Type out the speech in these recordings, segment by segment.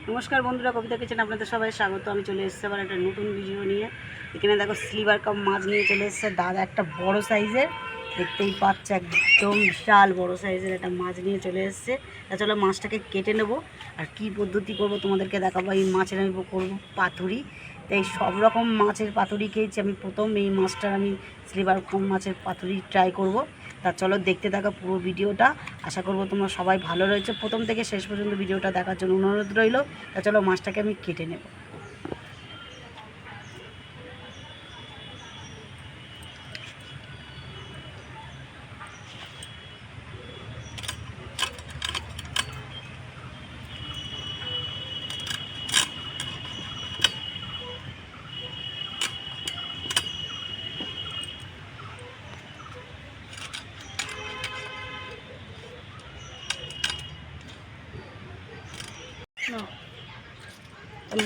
নমস্কার বন্ধুরা, কবিতা কিচেন আপনাদের সবাই স্বাগত। আমি চলে এসেছি আবার একটা নতুন ভিডিও নিয়ে। এখানে দেখো সিলভার কাপ মাছ নিয়ে চলে এসেছে দাদা, একটা বড় সাইজের, দেখতেই পাচ্ছে একদম বিশাল বড় সাইজের একটা মাছ নিয়ে চলে এসেছে। তা চলো মাছটাকে কেটে নেব, আর কি পদ্ধতি করব তোমাদেরকে দেখাবো। এই মাছের আমি করবো পাতুরি। তাই সব রকম মাছের পাতুরি খেয়েছি, আমি প্রথম এই মাছটার আমি সিলভার কাপ মাছের পাতুরি ট্রাই করব। তা চলো দেখতে থাকা পুরো ভিডিওটা। আশা করবো তোমরা সবাই ভালো রয়েছে, প্রথম থেকে শেষ পর্যন্ত ভিডিওটা দেখার জন্য অনুরোধ রইল। তা চলো মাছটাকে আমি কেটে নেব।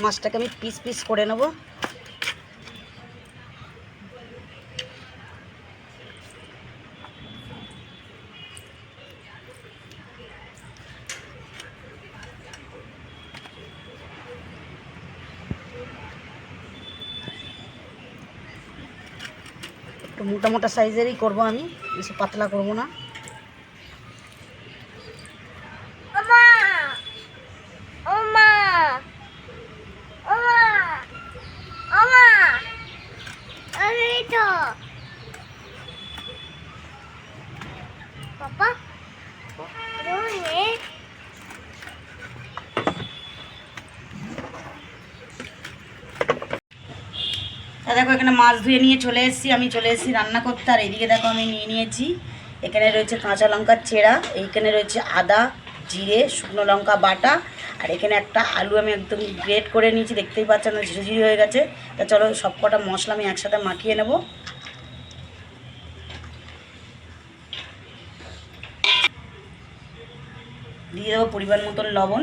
মাছটাকে আমি পিস পিস করে নেব। একটু মোটা মোটা সাইজেরই করব আমি, বেশি পাতলা করব না। দেখো এখানে মাছ ধুয়ে নিয়ে চলে এসেছি, আমি চলে এসেছি রান্না করতে। আর এইদিকে দেখো আমি নিয়ে নিয়েছি, এখানে রয়েছে কাঁচা লঙ্কার চেরা, এইখানে রয়েছে আদা জিরে শুকনো লঙ্কা বাটা, আর এখানে একটা আলু আমি একদম গ্রেট করে নিয়েছি, দেখতেই পাচ্ছেন না ঝিরিঝিরি হয়ে গেছে। তা চলো সব কটা মশলা আমি একসাথে মাখিয়ে নেব। দিয়ে দেবো পরিমাণ মতন লবণ,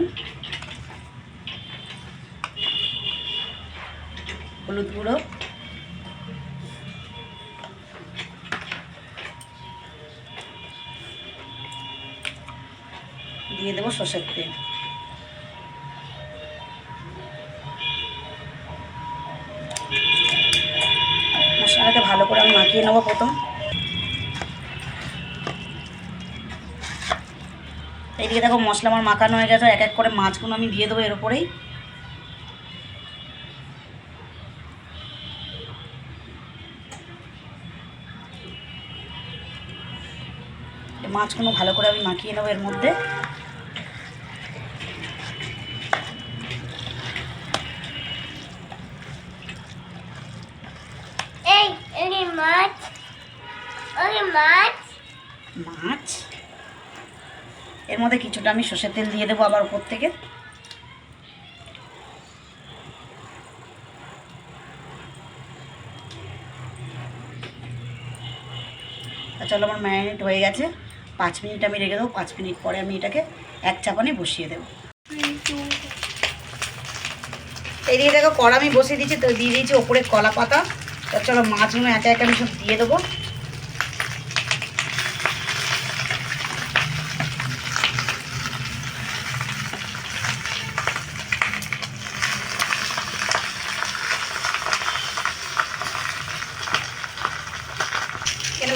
হলুদ গুঁড়ো, দিয়ে দেবো সর্ষের তেল। মশলাটাকে ভালো করে আমি মাখিয়ে নেবো প্রথম। এইদিকে দেখো মশলা আমার মাখানো হয়ে গেছে, এক এক করে মাছগুলো আমি দিয়ে দেবো এর উপরেই। মাছগুলো ভালো করে আমি মাখিয়ে নেবো এর মধ্যে। মাছ এর মধ্যে কিছুটা আমি সর্ষের তেল দিয়ে দেবো আবার উপর থেকে। চলো আমার ম্যারিনেট হয়ে গেছে, 5 মিনিট আমি রেখে দেবো। 5 মিনিট পরে আমি এটাকে এক চাপানে বসিয়ে দেবো। এইদিকে দেখো কড়া আমি বসিয়ে দিয়েছি, তো দিয়ে দিয়েছি ওপরে কলা পাতা। তো চলো মাছগুলো একে একে আমি সব দিয়ে দেবো।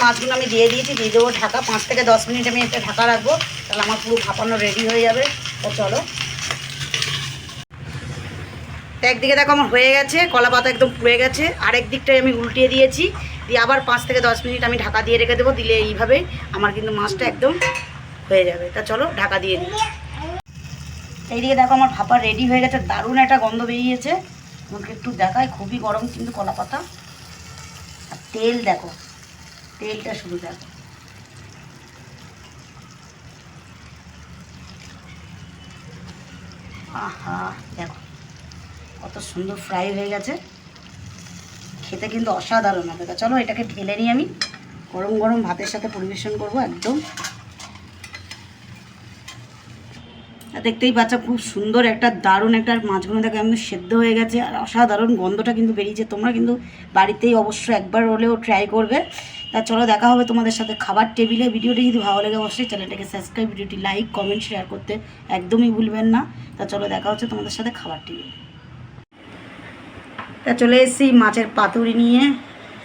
মাছগুলো আমি দিয়ে দিয়েছি, দিয়ে দেবো ঢাকা। 5 থেকে 10 মিনিট আমি এটা ঢাকা রাখবো, তাহলে আমার পুরো ভাপানো রেডি হয়ে যাবে। তো চলো, একদিকে দেখো আমার হয়ে গেছে, কলা পাতা একদম পুড়ে গেছে। আরেক দিকটাই আমি উল্টিয়ে দিয়েছি, দিয়ে আবার 5 থেকে 10 মিনিট আমি ঢাকা দিয়ে রেখে দেবো। দিলে এইভাবেই আমার কিন্তু মাছটা একদম হয়ে যাবে। তা চলো ঢাকা দিয়ে দিই। এইদিকে দেখো আমার ভাপা রেডি হয়ে গেছে, দারুণ একটা গন্ধ বেরিয়েছে। আমাকে একটু দেখায়, খুবই গরম কিন্তু কলা পাতা। আর তেল দেখো, তেলটা শুধু দেখো। আহা দেখো কত সুন্দর ফ্রাই হয়ে গেছে, খেতে কিন্তু অসাধারণ হবে। চলো এটাকে ঢেলে নিয়ে আমি গরম গরম ভাতের সাথে পরিবেশন করব একদম। দেখতেই পাচ্ছ খুব সুন্দর একটা দারুণ একটা মাছগুলো দেখো একদম সেদ্ধ হয়ে গেছে, আর অসাধারণ গন্ধটা কিন্তু বেরিয়েছে। তোমরা কিন্তু বাড়িতেই অবশ্যই একবার হলেও ট্রাই করবে। তা চলো দেখা হবে তোমাদের সাথে খাবার টেবিলে। ভিডিওটি যদি ভালো লাগে অবশ্যই চ্যানেলটাকে সাবস্ক্রাইব, ভিডিওটি লাইক, কমেন্ট, শেয়ার করতে একদমই ভুলবেন না। তা চলো দেখা হচ্ছে তোমাদের সাথে খাবার টেবিলে। তা চলে এসেছি মাছের পাতুরি নিয়ে,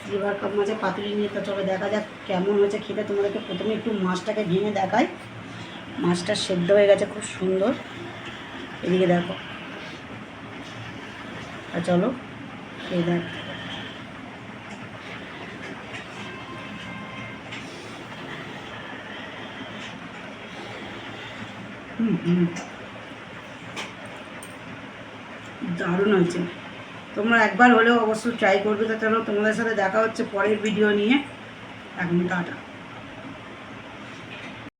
সিলভার কাপ মাছের পাতুরি নিয়ে। তা চলো দেখা যাক কেমন হয়েছে খেতে। তোমাদেরকে প্রথমে একটু মাছটাকে ভেঙে দেখাই। মাছটা সেদ্ধ হয়ে গেছে খুব সুন্দর, এদিকে দেখো। আর চলো এই দেখ, দারুণ হয়েছে। তোমরা একবার হলেও অবশ্যই ট্রাই করবে। তা চলো তোমাদের সাথে দেখা হচ্ছে পরের ভিডিও নিয়ে। এখন টাটা।